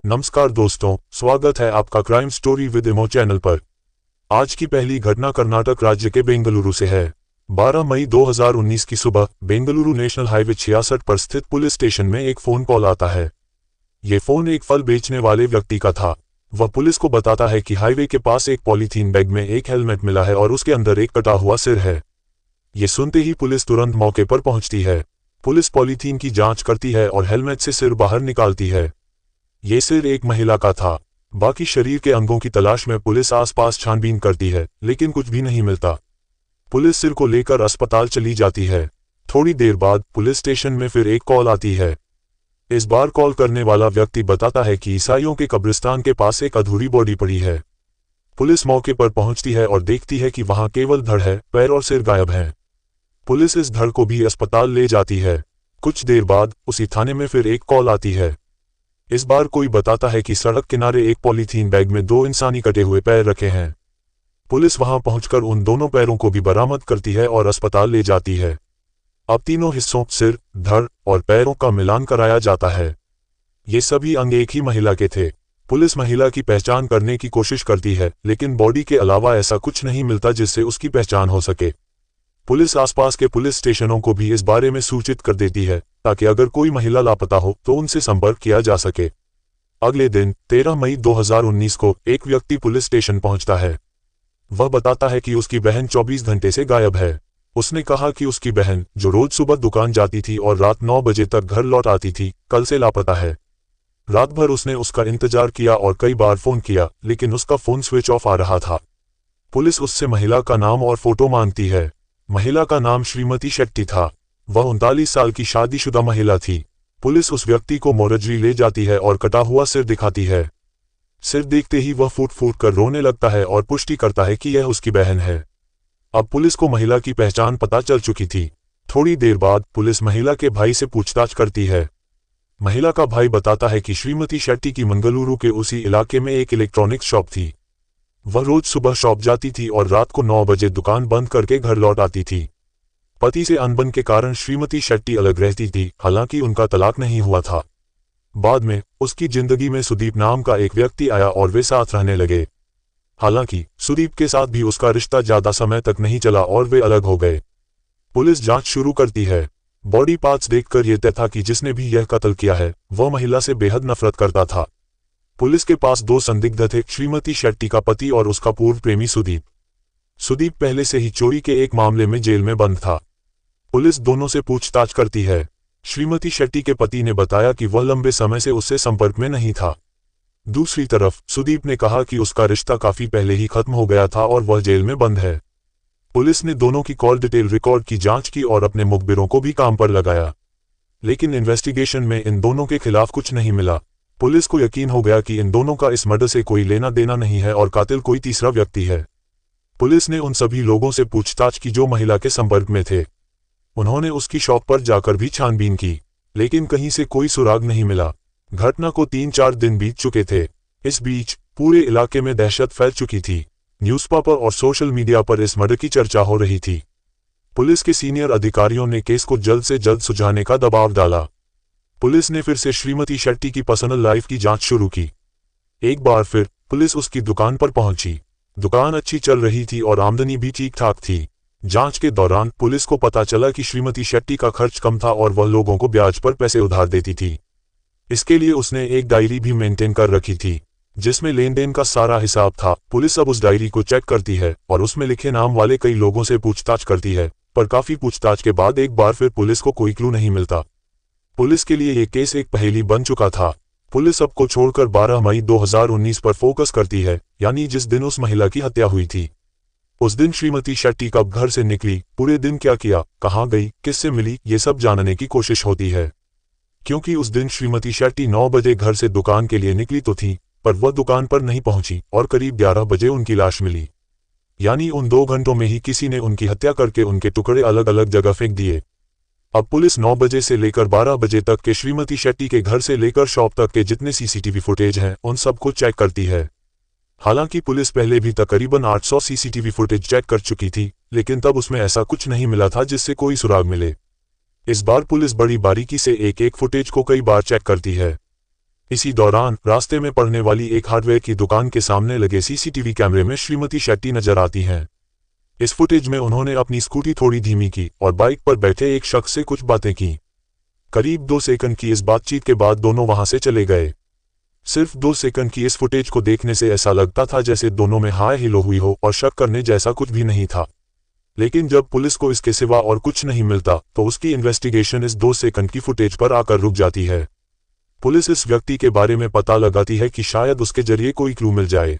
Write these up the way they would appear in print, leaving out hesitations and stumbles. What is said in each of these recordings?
नमस्कार दोस्तों, स्वागत है आपका crime story with Emo channel पर। आज की पहली घटना कर्नाटक राज्य के बेंगलुरु से है। 12 मई 2019 की सुबह बेंगलुरु नेशनल हाईवे 66 पर स्थित पुलिस स्टेशन में एक फोन कॉल आता है। ये फोन एक फल बेचने वाले व्यक्ति का था। वह पुलिस को बताता है कि हाईवे के पास एक पॉलीथीन बैग में एक हेलमेट मिला है और उसके अंदर एक कटा हुआ सिर है। ये सुनते ही पुलिस तुरंत मौके पर पहुंचती है। पुलिस पॉलीथीन की जांच करती है और हेलमेट से सिर बाहर निकालती है। ये सिर एक महिला का था। बाकी शरीर के अंगों की तलाश में पुलिस आसपास छानबीन करती है, लेकिन कुछ भी नहीं मिलता। पुलिस सिर को लेकर अस्पताल चली जाती है। थोड़ी देर बाद पुलिस स्टेशन में फिर एक कॉल आती है। इस बार कॉल करने वाला व्यक्ति बताता है कि ईसाइयों के कब्रिस्तान के पास एक अधूरी बॉडी पड़ी है। पुलिस मौके पर पहुंचती है और देखती है कि वहां केवल धड़ है, पैर और सिर गायब हैं। पुलिस इस धड़ को भी अस्पताल ले जाती है। कुछ देर बाद उसी थाने में फिर एक कॉल आती है। इस बार कोई बताता है कि सड़क किनारे एक पॉलीथीन बैग में 2 इंसानी कटे हुए पैर रखे हैं। पुलिस वहां पहुंचकर उन दोनों पैरों को भी बरामद करती है और अस्पताल ले जाती है। अब तीनों हिस्सों सिर, धड़ और पैरों का मिलान कराया जाता है। ये सभी अंग एक ही महिला के थे। पुलिस महिला की पहचान करने की कोशिश करती है, लेकिन बॉडी के अलावा ऐसा कुछ नहीं मिलता जिससे उसकी पहचान हो सके। पुलिस आसपास के पुलिस स्टेशनों को भी इस बारे में सूचित कर देती है, ताकि अगर कोई महिला लापता हो तो उनसे संपर्क किया जा सके। अगले दिन 13 मई 2019 को एक व्यक्ति पुलिस स्टेशन पहुंचता है। वह बताता है कि उसकी बहन 24 घंटे से गायब है। उसने कहा कि उसकी बहन, जो रोज सुबह दुकान जाती थी और रात 9 बजे तक घर लौट आती थी, कल से लापता है। रात भर उसने उसका इंतजार किया और कई बार फोन किया, लेकिन उसका फोन स्विच ऑफ आ रहा था। पुलिस उससे महिला का नाम और फोटो मांगती है। महिला का नाम श्रीमती शेट्टी था। वह 39 साल की शादीशुदा महिला थी। पुलिस उस व्यक्ति को मोर्चरी ले जाती है और कटा हुआ सिर दिखाती है। सिर देखते ही वह फूट फूट कर रोने लगता है और पुष्टि करता है कि यह उसकी बहन है। अब पुलिस को महिला की पहचान पता चल चुकी थी। थोड़ी देर बाद पुलिस महिला के भाई से पूछताछ करती है। महिला का भाई बताता है कि श्रीमती शेट्टी की मंगलुरु के उसी इलाके में एक इलेक्ट्रॉनिक्स शॉप थी। वह रोज सुबह शॉप जाती थी और रात को 9 बजे दुकान बंद करके घर लौट आती थी। पति से अनबन के कारण श्रीमती शेट्टी अलग रहती थी, हालांकि उनका तलाक नहीं हुआ था। बाद में उसकी जिंदगी में सुदीप नाम का एक व्यक्ति आया और वे साथ रहने लगे। हालांकि सुदीप के साथ भी उसका रिश्ता ज्यादा समय तक नहीं चला और वे अलग हो गए। पुलिस जांच शुरू करती है। बॉडी पार्ट्स देखकर यह तय था कि जिसने भी यह कत्ल किया है वह महिला से बेहद नफरत करता था। पुलिस के पास 2 संदिग्ध थे, श्रीमती शेट्टी का पति और उसका पूर्व प्रेमी सुदीप। सुदीप पहले से ही चोरी के एक मामले में जेल में बंद था। पुलिस दोनों से पूछताछ करती है। श्रीमती शेट्टी के पति ने बताया कि वह लंबे समय से उससे संपर्क में नहीं था। दूसरी तरफ सुदीप ने कहा कि उसका रिश्ता काफी पहले ही खत्म हो गया था और वह जेल में बंद है। पुलिस ने दोनों की कॉल डिटेल रिकॉर्ड की जांच की और अपने मुखबिरों को भी काम पर लगाया, लेकिन इन्वेस्टिगेशन में इन दोनों के खिलाफ कुछ नहीं मिला। पुलिस को यकीन हो गया कि इन दोनों का इस मर्डर से कोई लेना देना नहीं है और कातिल कोई तीसरा व्यक्ति है। पुलिस ने उन सभी लोगों से पूछताछ की जो महिला के संपर्क में थे। उन्होंने उसकी शॉप पर जाकर भी छानबीन की, लेकिन कहीं से कोई सुराग नहीं मिला। घटना को 3-4 दिन बीत चुके थे। इस बीच पूरे इलाके में दहशत फैल चुकी थी। न्यूज़पेपर और सोशल मीडिया पर इस मर्डर की चर्चा हो रही थी। पुलिस के सीनियर अधिकारियों ने केस को जल्द से जल्द सुलझाने का दबाव डाला। पुलिस ने फिर से श्रीमती शेट्टी की पर्सनल लाइफ की जांच शुरू की। एक बार फिर पुलिस उसकी दुकान पर पहुंची। दुकान अच्छी चल रही थी और आमदनी भी ठीक ठाक थी। जांच के दौरान पुलिस को पता चला कि श्रीमती शेट्टी का खर्च कम था और वह लोगों को ब्याज पर पैसे उधार देती थी। इसके लिए उसने एक डायरी भी मेंटेन कर रखी थी, जिसमें लेन देन का सारा हिसाब था। पुलिस अब उस डायरी को चेक करती है और उसमें लिखे नाम वाले कई लोगों से पूछताछ करती है, पर काफी पूछताछ के बाद एक बार फिर पुलिस को कोई क्लू नहीं मिलता। पुलिस के लिए ये केस एक पहेली बन चुका था। पुलिस अब को छोड़कर 12 मई 2019 पर फोकस करती है, यानी जिस दिन उस महिला की हत्या हुई थी। उस दिन श्रीमती शेट्टी कब घर से निकली, पूरे दिन क्या किया, कहाँ गई, किससे मिली, ये सब जानने की कोशिश होती है। क्योंकि उस दिन श्रीमती शेट्टी 9 बजे घर से दुकान के लिए निकली तो थी, पर वह दुकान पर नहीं पहुंची और करीब 11 बजे उनकी लाश मिली। यानी उन 2 घंटों में ही किसी ने उनकी हत्या करके उनके टुकड़े अलग अलग जगह फेंक दिए। अब पुलिस 9 बजे से लेकर 12 बजे तक के श्रीमती शेट्टी के घर से लेकर शॉप तक के जितने सीसीटीवी फुटेज हैं उन सबको चेक करती है। हालांकि पुलिस पहले भी तकरीबन 800 सीसीटीवी फुटेज चेक कर चुकी थी, लेकिन तब उसमें ऐसा कुछ नहीं मिला था जिससे कोई सुराग मिले। इस बार पुलिस बड़ी बारीकी से एक एक फुटेज को कई बार चेक करती है। इसी दौरान रास्ते में पड़ने वाली एक हार्डवेयर की दुकान के सामने लगे सीसीटीवी कैमरे में श्रीमती शेट्टी नजर आती हैं। इस फुटेज में उन्होंने अपनी स्कूटी थोड़ी धीमी की और बाइक पर बैठे एक शख्स से कुछ बातें की। करीब 2 सेकंड की इस बातचीत के बाद दोनों वहां से चले गए। सिर्फ 2 सेकंड की इस फुटेज को देखने से ऐसा लगता था जैसे दोनों में हाय हिलो हुई हो और शक करने जैसा कुछ भी नहीं था। लेकिन जब पुलिस को इसके सिवा और कुछ नहीं मिलता तो उसकी इन्वेस्टिगेशन इस 2 सेकंड की फुटेज पर आकर रुक जाती है। पुलिस इस व्यक्ति के बारे में पता लगाती है कि शायद उसके जरिए कोई क्लू मिल जाए।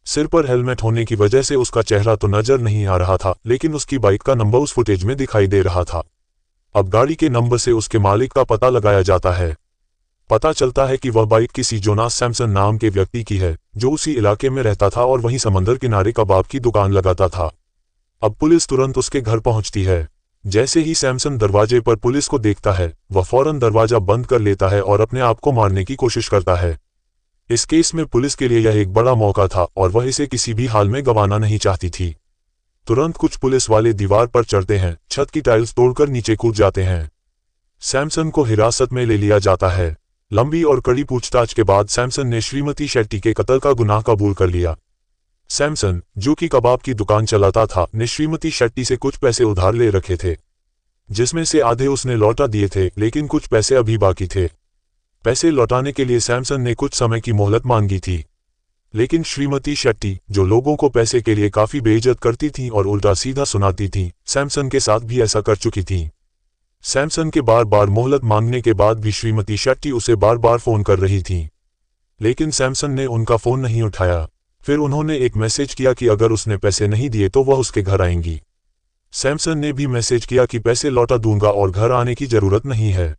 सिर पर हेलमेट होने की वजह से उसका चेहरा तो नजर नहीं आ रहा था, लेकिन उसकी बाइक का नंबर उस फुटेज में दिखाई दे रहा था। अब गाड़ी के नंबर से उसके मालिक का पता लगाया जाता है। पता चलता है कि वह बाइक किसी जोनास सैमसन नाम के व्यक्ति की है, जो उसी इलाके में रहता था और वहीं समंदर किनारे कबाब की दुकान लगाता था। अब पुलिस तुरंत उसके घर पहुंचती है। जैसे ही सैमसन दरवाजे पर पुलिस को देखता है, वह फौरन दरवाजा बंद कर लेता है और अपने आप को मारने की कोशिश करता है। इस केस में पुलिस के लिए यह एक बड़ा मौका था और वह इसे किसी भी हाल में गंवाना नहीं चाहती थी। तुरंत कुछ पुलिस वाले दीवार पर चढ़ते हैं, छत की टाइल्स तोड़कर नीचे कूद जाते हैं। सैमसन को हिरासत में ले लिया जाता है। लंबी और कड़ी पूछताछ के बाद सैमसन ने श्रीमती शेट्टी के कत्ल का गुनाह कबूल कर लिया। सैमसन, जो कि कबाब की दुकान चलाता था, ने श्रीमती शेट्टी से कुछ पैसे उधार ले रखे थे, जिसमें से आधे उसने लौटा दिए थे, लेकिन कुछ पैसे अभी बाकी थे। पैसे लौटाने के लिए सैमसन ने कुछ समय की मोहलत मांगी थी, लेकिन श्रीमती शेट्टी, जो लोगों को पैसे के लिए काफी बेइज्जत करती थी और उल्टा सीधा सुनाती थी, सैमसन के साथ भी ऐसा कर चुकी थी। सैमसन के बार बार मोहलत मांगने के बाद भी श्रीमती शेट्टी उसे बार बार फोन कर रही थी, लेकिन सैमसन ने उनका फोन नहीं उठाया। फिर उन्होंने एक मैसेज किया कि अगर उसने पैसे नहीं दिए तो वह उसके घर आएंगी। सैमसन ने भी मैसेज किया कि पैसे लौटा दूंगा और घर आने की जरूरत नहीं है,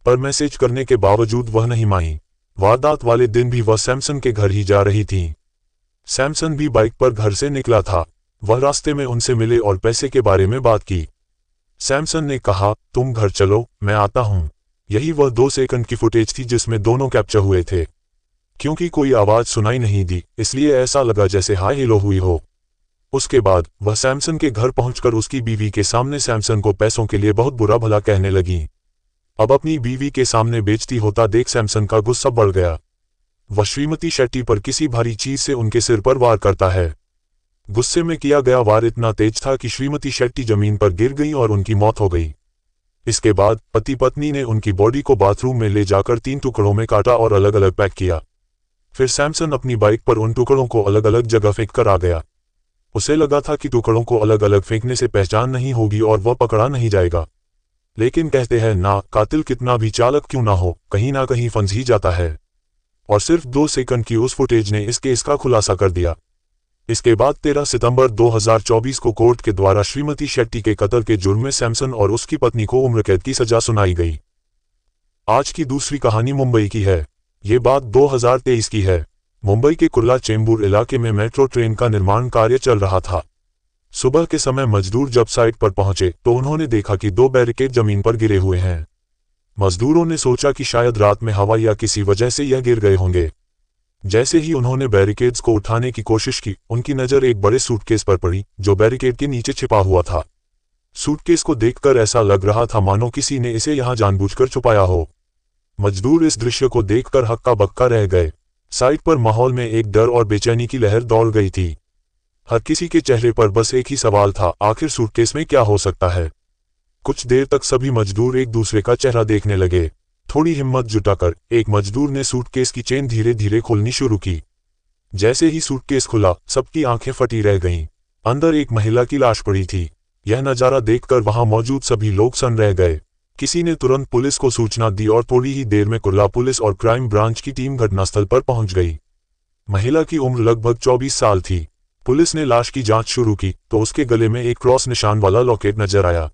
पर मैसेज करने के बावजूद वह नहीं मानी। वारदात वाले दिन भी वह सैमसन के घर ही जा रही थी। सैमसन भी बाइक पर घर से निकला था। वह रास्ते में उनसे मिले और पैसे के बारे में बात की। सैमसन ने कहा, तुम घर चलो, मैं आता हूं। यही वह 2 सेकंड की फुटेज थी जिसमें दोनों कैप्चर हुए थे। क्योंकि कोई आवाज सुनाई नहीं दी, इसलिए ऐसा लगा जैसे हाय हेलो हुई हो। उसके बाद वह सैमसन के घर पहुंचकर उसकी बीवी के सामने सैमसन को पैसों के लिए बहुत बुरा भला कहने लगी। अब अपनी बीवी के सामने बेइज्जती होता देख सैमसन का गुस्सा बढ़ गया। वह श्रीमती शेट्टी पर किसी भारी चीज से उनके सिर पर वार करता है। गुस्से में किया गया वार इतना तेज था कि श्रीमती शेट्टी जमीन पर गिर गई और उनकी मौत हो गई। इसके बाद पति पत्नी ने उनकी बॉडी को बाथरूम में ले जाकर 3 टुकड़ों में काटा और अलग अलग पैक किया। फिर सैमसन अपनी बाइक पर उन टुकड़ों को अलग अलग जगह फेंक कर आ गया। उसे लगा था कि टुकड़ों को अलग अलग फेंकने से पहचान नहीं होगी और वह पकड़ा नहीं जाएगा, लेकिन कहते हैं ना, कातिल कितना भी चालाक क्यों ना हो, कहीं ना कहीं फंस ही जाता है। और सिर्फ 2 सेकंड की उस फुटेज ने इस केस का खुलासा कर दिया। इसके बाद 13 सितंबर 2024 को कोर्ट के द्वारा श्रीमती शेट्टी के कत्ल के जुर्म में सैमसन और उसकी पत्नी को उम्र कैद की सजा सुनाई गई। आज की दूसरी कहानी मुंबई की है। ये बात 2023 की है। मुंबई के कुर्ला चेंबूर इलाके में मेट्रो ट्रेन का निर्माण कार्य चल रहा था। सुबह के समय मजदूर जब साइट पर पहुंचे तो उन्होंने देखा कि 2 बैरिकेड जमीन पर गिरे हुए हैं। मजदूरों ने सोचा कि शायद रात में हवा या किसी वजह से यह गिर गए होंगे। जैसे ही उन्होंने बैरिकेड्स को उठाने की कोशिश की, उनकी नजर एक बड़े सूटकेस पर पड़ी जो बैरिकेड के नीचे छिपा हुआ था। सूटकेस को देखकर ऐसा लग रहा था मानो किसी ने इसे यहां जानबूझकर छुपाया हो। मजदूर इस दृश्य को देखकर हक्का बक्का रह गए। साइट पर माहौल में एक डर और बेचैनी की लहर दौड़ गई थी। हर किसी के चेहरे पर बस एक ही सवाल था, आखिर सूटकेस में क्या हो सकता है। कुछ देर तक सभी मजदूर एक दूसरे का चेहरा देखने लगे। थोड़ी हिम्मत जुटाकर एक मजदूर ने सूटकेस की चेन धीरे धीरे खोलनी शुरू की। जैसे ही सूटकेस खुला, सबकी आंखें फटी रह गईं। अंदर एक महिला की लाश पड़ी थी। यह नजारा देखकर वहां मौजूद सभी लोग सन रह गए। किसी ने तुरंत पुलिस को सूचना दी और थोड़ी ही देर में कुर्ला पुलिस और क्राइम ब्रांच की टीम घटनास्थल पर पहुंच गई। महिला की उम्र लगभग 24 साल थी। पुलिस ने लाश की जांच शुरू की तो उसके गले में एक क्रॉस निशान वाला लॉकेट नजर आया।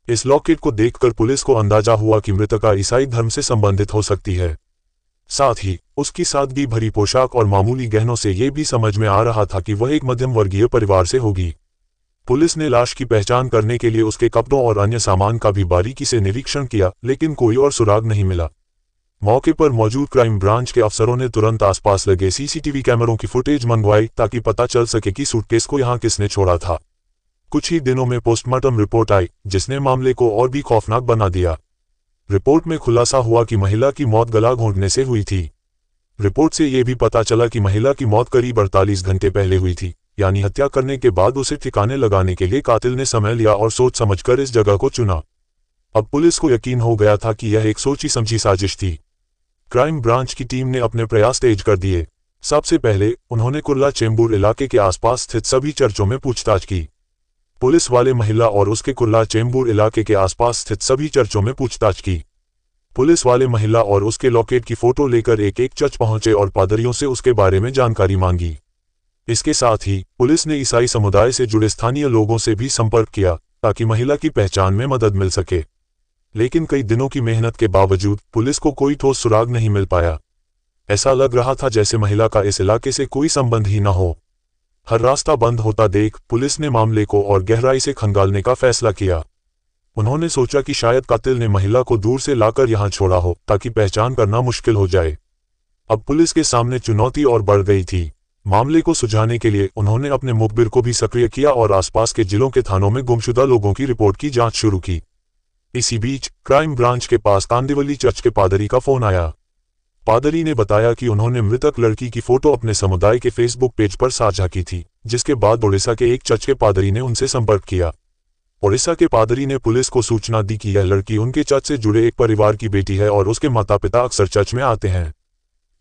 इस लॉकेट को देखकर पुलिस को अंदाजा हुआ कि मृतका ईसाई धर्म से संबंधित हो सकती है। साथ ही उसकी सादगी भरी पोशाक और मामूली गहनों से यह भी समझ में आ रहा था कि वह एक मध्यम वर्गीय परिवार से होगी। पुलिस ने लाश की पहचान करने के लिए उसके कपड़ों और अन्य सामान का भी बारीकी से निरीक्षण किया, लेकिन कोई और सुराग नहीं मिला। मौके पर मौजूद क्राइम ब्रांच के अफसरों ने तुरंत आसपास लगे सीसीटीवी कैमरों की फुटेज मंगवाई ताकि पता चल सके कि सूटकेस को यहां किसने छोड़ा था। कुछ ही दिनों में पोस्टमार्टम रिपोर्ट आई, जिसने मामले को और भी खौफनाक बना दिया। रिपोर्ट में खुलासा हुआ कि महिला की मौत गला घोंटने से हुई थी। रिपोर्ट से ये भी पता चला कि महिला की मौत करीब 48 घंटे पहले हुई थी, यानी हत्या करने के बाद उसे ठिकाने लगाने के लिए कातिल ने समय लिया और सोच समझकर इस जगह को चुना। अब पुलिस को यकीन हो गया था कि यह एक सोची समझी साजिश थी। क्राइम ब्रांच की टीम ने अपने प्रयास तेज कर दिए। सबसे पहले उन्होंने कुर्ला चेंबूर इलाके के आसपास स्थित सभी चर्चों में पूछताछ की। पुलिस वाले महिला और उसके कुर्ला चेंबूर इलाके के आसपास स्थित सभी चर्चों में पूछताछ की। पुलिस वाले महिला और उसके लॉकेट की फोटो लेकर एक एक चर्च पहुंचे और पादरियों से उसके बारे में जानकारी मांगी। इसके साथ ही पुलिस ने ईसाई समुदाय से जुड़े स्थानीय लोगों से भी संपर्क किया ताकि महिला की पहचान में मदद मिल सके। लेकिन कई दिनों की मेहनत के बावजूद पुलिस को कोई ठोस सुराग नहीं मिल पाया। ऐसा लग रहा था जैसे महिला का इस इलाके से कोई संबंध ही न हो। हर रास्ता बंद होता देख पुलिस ने मामले को और गहराई से खंगालने का फैसला किया। उन्होंने सोचा कि शायद कातिल ने महिला को दूर से लाकर यहां छोड़ा हो ताकि पहचान करना मुश्किल हो जाए। अब पुलिस के सामने चुनौती और बढ़ गई थी। मामले को सुलझाने के लिए उन्होंने अपने मुखबिर को भी सक्रिय किया और आसपास के जिलों के थानों में गुमशुदा लोगों की रिपोर्ट की जांच शुरू की। इसी बीच क्राइम ब्रांच के पास कांदिवली चर्च के पादरी का फोन आया। पादरी ने बताया कि उन्होंने मृतक लड़की की फोटो अपने समुदाय के फेसबुक पेज पर साझा की थी, जिसके बाद ओडिशा के एक चर्च के पादरी ने उनसे संपर्क किया। ओडिशा के पादरी ने पुलिस को सूचना दी कि यह लड़की उनके चर्च से जुड़े एक परिवार की बेटी है और उसके माता पिता अक्सर चर्च में आते हैं।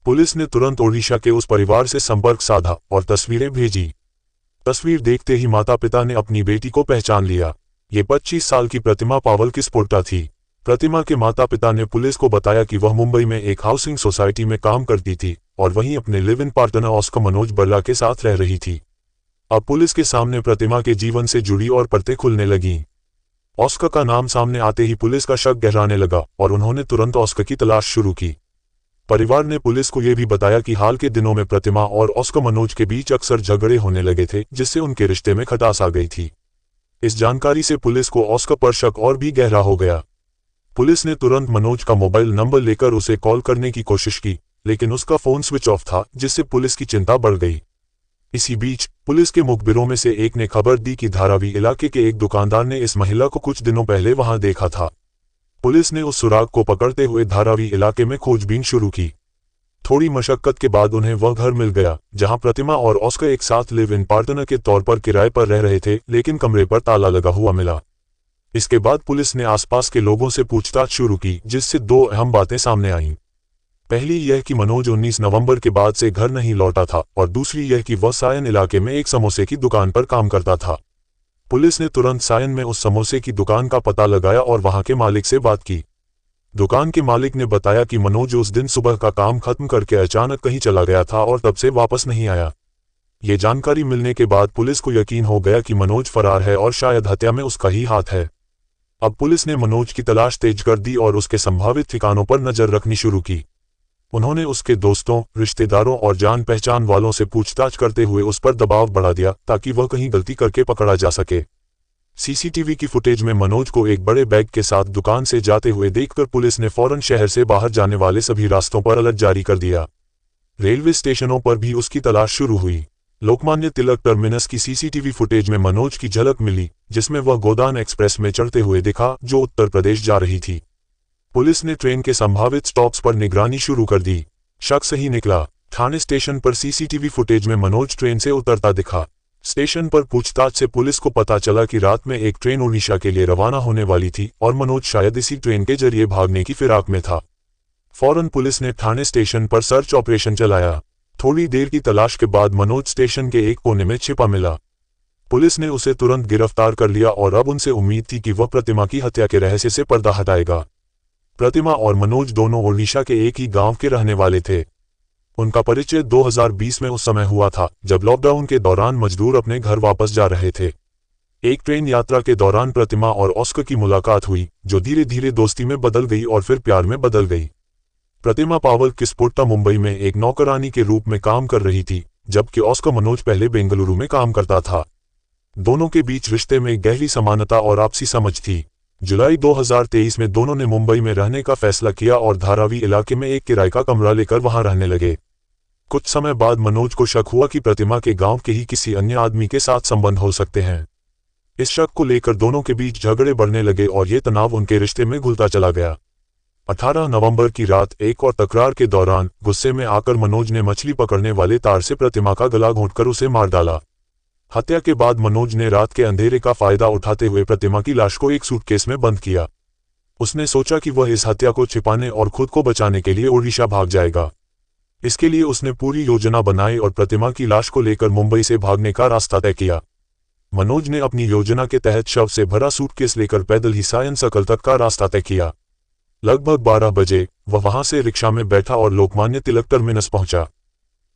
पुलिस ने तुरंत ओडिशा के उस परिवार से संपर्क साधा और तस्वीरें भेजी। तस्वीर देखते ही माता पिता ने अपनी बेटी को पहचान लिया। ये 25 साल की प्रतिमा पावल किस्पोर्टा थी। प्रतिमा के माता पिता ने पुलिस को बताया कि वह मुंबई में एक हाउसिंग सोसाइटी में काम करती थी और वहीं अपने live in partner Oscar Manoj Barla के साथ रह रही थी। अब पुलिस के सामने प्रतिमा के जीवन से जुड़ी और परतें खुलने लगीं। ऑस्कर का नाम सामने आते ही पुलिस का शक गहराने लगा और उन्होंने तुरंत ऑस्कर की तलाश शुरू की। परिवार ने पुलिस को यह भी बताया कि हाल के दिनों में प्रतिमा और ऑस्कर मनोज के बीच अक्सर झगड़े होने लगे थे, जिससे उनके रिश्ते में खटास आ गई थी। इस जानकारी से पुलिस को ऑस्कर पर शक और भी गहरा हो गया। पुलिस ने तुरंत मनोज का मोबाइल नंबर लेकर उसे कॉल करने की कोशिश की, लेकिन उसका फोन स्विच ऑफ था, जिससे पुलिस की चिंता बढ़ गई। इसी बीच पुलिस के मुखबिरों में से एक ने खबर दी कि धारावी इलाके के एक दुकानदार ने इस महिला को कुछ दिनों पहले वहां देखा था। पुलिस ने उस सुराग को पकड़ते हुए धारावी इलाके में खोजबीन शुरू की। थोड़ी मशक्कत के बाद उन्हें वह घर मिल गया जहां प्रतिमा और ऑस्कर एक साथ लिव इन पार्टनर के तौर पर किराए पर रह रहे थे, लेकिन कमरे पर ताला लगा हुआ मिला। इसके बाद पुलिस ने आसपास के लोगों से पूछताछ शुरू की, जिससे दो अहम बातें सामने आईं। पहली यह कि मनोज 19 नवंबर के बाद से घर नहीं लौटा था और दूसरी यह कि वह सायन इलाके में एक समोसे की दुकान पर काम करता था। पुलिस ने तुरंत सायन में उस समोसे की दुकान का पता लगाया और वहां के मालिक से बात की। दुकान के मालिक ने बताया कि मनोज उस दिन सुबह का काम खत्म करके अचानक कहीं चला गया था और तब से वापस नहीं आया। ये जानकारी मिलने के बाद पुलिस को यकीन हो गया कि मनोज फरार है और शायद हत्या में उसका ही हाथ है। अब पुलिस ने मनोज की तलाश तेज कर दी और उसके संभावित ठिकानों पर नजर रखनी शुरू की। उन्होंने उसके दोस्तों, रिश्तेदारों और जान पहचान वालों से पूछताछ करते हुए उस पर दबाव बढ़ा दिया ताकि वह कहीं गलती करके पकड़ा जा सके। सीसीटीवी की फुटेज में मनोज को एक बड़े बैग के साथ दुकान से जाते हुए देखकर पुलिस ने फौरन शहर से बाहर जाने वाले सभी रास्तों पर अलर्ट जारी कर दिया। रेलवे स्टेशनों पर भी उसकी तलाश शुरू हुई। लोकमान्य तिलक टर्मिनस की सीसीटीवी फुटेज में मनोज की झलक मिली, जिसमें वह गोदान एक्सप्रेस में चढ़ते हुए दिखा जो उत्तर प्रदेश जा रही थी। पुलिस ने ट्रेन के संभावित स्टॉप्स पर निगरानी शुरू कर दी। शक सही निकला। ठाणे स्टेशन पर सीसीटीवी फुटेज में मनोज ट्रेन से उतरता दिखा। स्टेशन पर पूछताछ से पुलिस को पता चला कि रात में एक ट्रेन ओडिशा के लिए रवाना होने वाली थी और मनोज शायद इसी ट्रेन के जरिए भागने की फिराक में था। फौरन पुलिस ने ठाणे स्टेशन पर सर्च ऑपरेशन चलाया। थोड़ी देर की तलाश के बाद मनोज स्टेशन के एक कोने में छिपा मिला। पुलिस ने उसे तुरंत गिरफ्तार कर लिया और अब उनसे उम्मीद थी कि वह प्रतिमा की हत्या के रहस्य से पर्दा हटाएगा। प्रतिमा और मनोज दोनों ओडिशा के एक ही गांव के रहने वाले थे। उनका परिचय 2020 में उस समय हुआ था जब लॉकडाउन के दौरान मजदूर अपने घर वापस जा रहे थे। एक ट्रेन यात्रा के दौरान प्रतिमा और ऑस्कर की मुलाकात हुई, जो धीरे धीरे दोस्ती में बदल गई और फिर प्यार में बदल गई। प्रतिमा पावल किस्पोर्टा मुंबई में एक नौकरानी के रूप में काम कर रही थी, जबकि ऑस्कर मनोज पहले बेंगलुरु में काम करता था। दोनों के बीच रिश्ते में गहरी समानता और आपसी समझ थी। जुलाई 2023 में दोनों ने मुंबई में रहने का फैसला किया और धारावी इलाके में एक किराए का कमरा लेकर वहां रहने लगे। कुछ समय बाद मनोज को शक हुआ कि प्रतिमा के गांव के ही किसी अन्य आदमी के साथ संबंध हो सकते हैं। इस शक को लेकर दोनों के बीच झगड़े बढ़ने लगे और ये तनाव उनके रिश्ते में घुलता चला गया। 18 नवंबर की रात एक और तकरार के दौरान गुस्से में आकर मनोज ने मछली पकड़ने वाले तार से प्रतिमा का गला घोंटकर उसे मार डाला। हत्या के बाद मनोज ने रात के अंधेरे का फायदा उठाते हुए प्रतिमा की लाश को एक सूटकेस में बंद किया। उसने सोचा कि वह इस हत्या को छिपाने और खुद को बचाने के लिए ओडिशा भाग जाएगा। इसके लिए उसने पूरी योजना बनाई और प्रतिमा की लाश को लेकर मुंबई से भागने का रास्ता तय किया। मनोज ने अपनी योजना के तहत शव से भरा सूटकेस लेकर पैदल ही सायन सर्कल तक का रास्ता तय किया। लगभग 12 बजे वह वहां से रिक्शा में बैठा और लोकमान्य तिलक टर्मिनस पहुंचा।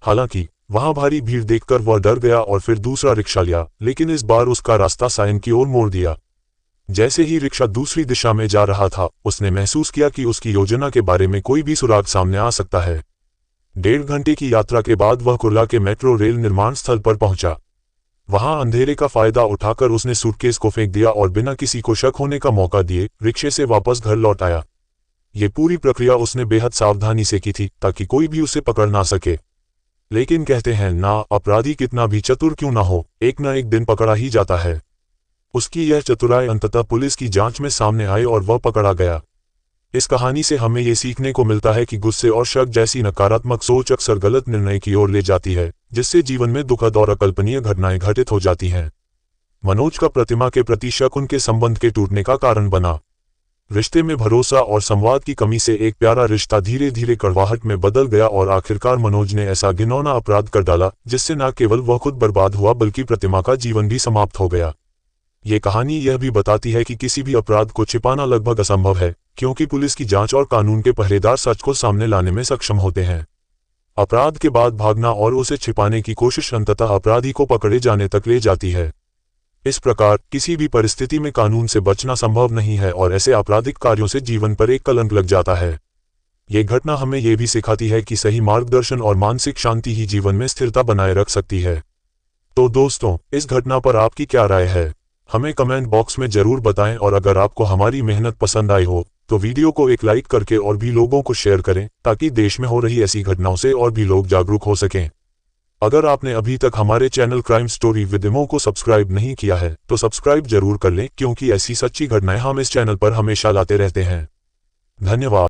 हालांकि वहां भारी भीड़ देखकर वह डर गया और फिर दूसरा रिक्शा लिया, लेकिन इस बार उसका रास्ता सायन की ओर मोड़ दिया। जैसे ही रिक्शा दूसरी दिशा में जा रहा था, उसने महसूस किया कि उसकी योजना के बारे में कोई भी सुराग सामने आ सकता है। 1.5 घंटे की यात्रा के बाद वह कुर्ला के मेट्रो रेल निर्माण स्थल पर पहुंचा। वहां अंधेरे का फायदा उठाकर उसने सूटकेस को फेंक दिया और बिना किसी को शक होने का मौका दिए रिक्शे से वापस घर लौट आया। ये पूरी प्रक्रिया उसने बेहद सावधानी से की थी ताकि कोई भी उसे पकड़ ना सके। लेकिन कहते हैं ना, अपराधी कितना भी चतुर क्यों ना हो, एक न एक दिन पकड़ा ही जाता है। उसकी यह चतुराई अंततः पुलिस की जांच में सामने आई और वह पकड़ा गया। इस कहानी से हमें ये सीखने को मिलता है कि गुस्से और शक जैसी नकारात्मक सोच अक्सर गलत निर्णय की ओर ले जाती है, जिससे जीवन में दुखद और अकल्पनीय घटनाएं घटित हो जाती हैं। मनोज का प्रतिमा के प्रति शक उनके संबंध के टूटने का कारण बना। रिश्ते में भरोसा और संवाद की कमी से एक प्यारा रिश्ता धीरे धीरे कड़वाहट में बदल गया और आखिरकार मनोज ने ऐसा घिनौना अपराध कर डाला जिससे न केवल वह खुद बर्बाद हुआ बल्कि प्रतिमा का जीवन भी समाप्त हो गया। ये कहानी यह भी बताती है कि किसी भी अपराध को छिपाना लगभग असंभव है, क्योंकि पुलिस की जांच और कानून के पहरेदार सच को सामने लाने में सक्षम होते हैं। अपराध के बाद भागना और उसे छिपाने की कोशिश अंततः अपराधी को पकड़े जाने तक ले जाती है। इस प्रकार किसी भी परिस्थिति में कानून से बचना संभव नहीं है और ऐसे आपराधिक कार्यों से जीवन पर एक कलंक लग जाता है। ये घटना हमें यह भी सिखाती है कि सही मार्गदर्शन और मानसिक शांति ही जीवन में स्थिरता बनाए रख सकती है। तो दोस्तों, इस घटना पर आपकी क्या राय है, हमें कमेंट बॉक्स में जरूर बताएं और अगर आपको हमारी मेहनत पसंद आई हो तो वीडियो को एक लाइक करके और भी लोगों को शेयर करें ताकि देश में हो रही ऐसी घटनाओं से और भी लोग जागरूक हो सकें। अगर आपने अभी तक हमारे चैनल क्राइम स्टोरी विद इमो को सब्सक्राइब नहीं किया है तो सब्सक्राइब जरूर कर लें, क्योंकि ऐसी सच्ची घटनाएं हम इस चैनल पर हमेशा लाते रहते हैं। धन्यवाद।